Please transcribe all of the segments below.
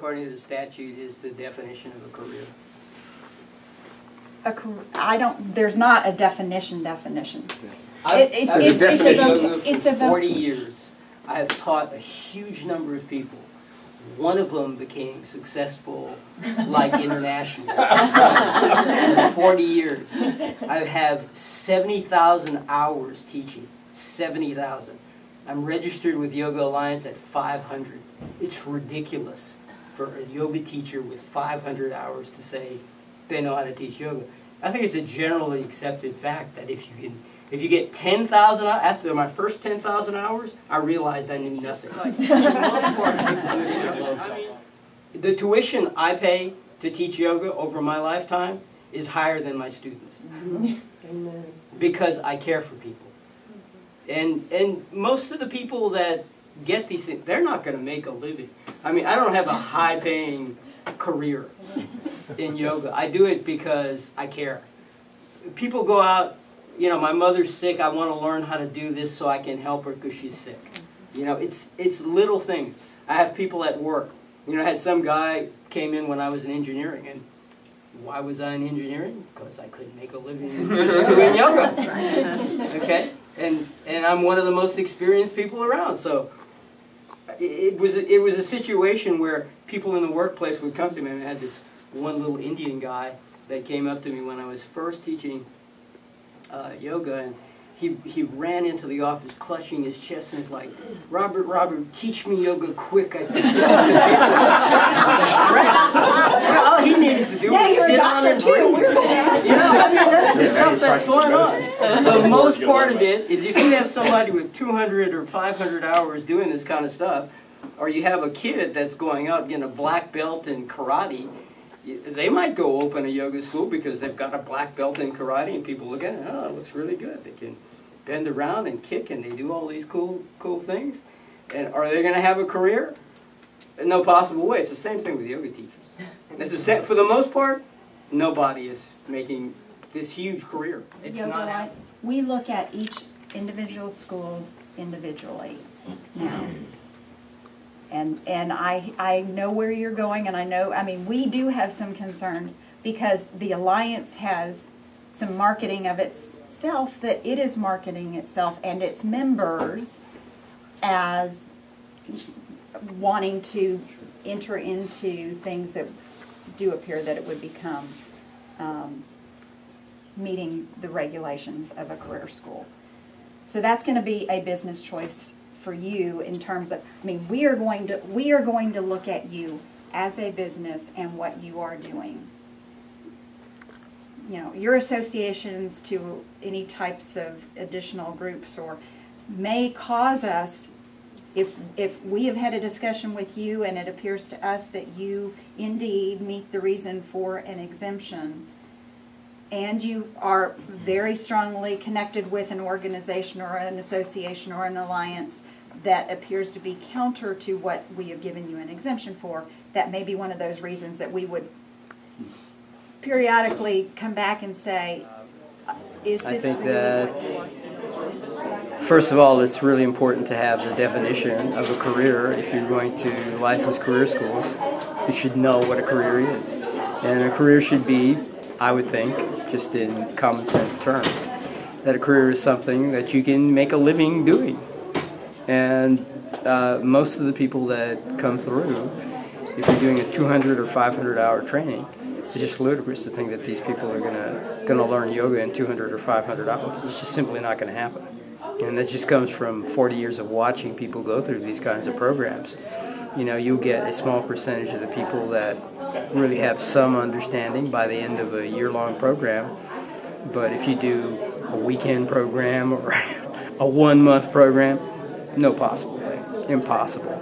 according to the statute, is the definition of a career? There's not a definition. I've been teaching yoga for 40 years. years. I have taught a huge number of people. One of them became successful, like internationally, in 40 years. I have 70,000 hours teaching, 70,000. I'm registered with Yoga Alliance at 500. It's ridiculous for a yoga teacher with 500 hours to say they know how to teach yoga. I think it's a generally accepted fact that if you get 10,000 hours, after my first 10,000 hours, I realized I knew nothing. The tuition I pay to teach yoga over my lifetime is higher than my students. Because I care for people. And most of the people that get these things, they're not going to make a living. I mean, I don't have a high-paying career in yoga. I do it because I care. People go out, you know, my mother's sick, I want to learn how to do this so I can help her because she's sick. You know, it's little things. I have people at work. You know, I had some guy came in when I was in engineering, and why was I in engineering? Because I couldn't make a living doing yoga. Okay? And I'm one of the most experienced people around, so it was a situation where people in the workplace would come to me, and I had this one little Indian guy that came up to me when I was first teaching yoga, and he ran into the office clutching his chest and was like, Robert, teach me yoga quick. I think this is stress. All he needed to do was sit on and breathe. You know, I mean, that's the stuff that's going on. The most part of it is if you have somebody with 200 or 500 hours doing this kind of stuff, or you have a kid that's going out getting a black belt in karate, they might go open a yoga school because they've got a black belt in karate and people look at it, oh, it looks really good. They can bend around and kick and they do all these cool things. And are they going to have a career? In no possible way. It's the same thing with yoga teachers. For the most part, nobody is making this huge career. It's not happening. We look at each individual school individually now. And I know where you're going, and I mean, we do have some concerns because the Alliance has some marketing of itself, that it is marketing itself and its members as wanting to enter into things that do appear that it would become meeting the regulations of a career school. So that's going to be a business choice for you in terms of, I mean, we are going to look at you as a business and what you are doing. You know, your associations to any types of additional groups or may cause us, if we have had a discussion with you and it appears to us that you indeed meet the reason for an exemption, and you are very strongly connected with an organization or an association or an alliance that appears to be counter to what we have given you an exemption for, that may be one of those reasons that we would periodically come back and say, is this really what you are seeking? First of all, it's really important to have the definition of a career. If you're going to license career schools, you should know what a career is. And a career should be, I would think, just in common sense terms, that a career is something that you can make a living doing. And most of the people that come through, if you're doing a 200 or 500 hour training, it's just ludicrous to think that these people are gonna learn yoga in 200 or 500 hours. It's just simply not going to happen. And that just comes from 40 years of watching people go through these kinds of programs. You know, you'll get a small percentage of the people that really have some understanding by the end of a year-long program. But if you do a weekend program or a one-month program, no possible way. Impossible.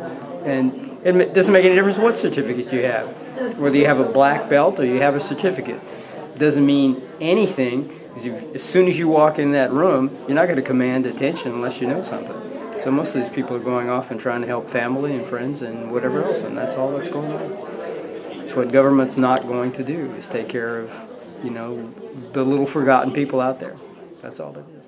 And it doesn't make any difference what certificate you have. Whether you have a black belt or you have a certificate. It doesn't mean anything. As soon as you walk in that room, you're not going to command attention unless you know something. So most of these people are going off and trying to help family and friends and whatever else, and that's all that's going on. It's what government's not going to do, is take care of, you know, the little forgotten people out there. That's all it is.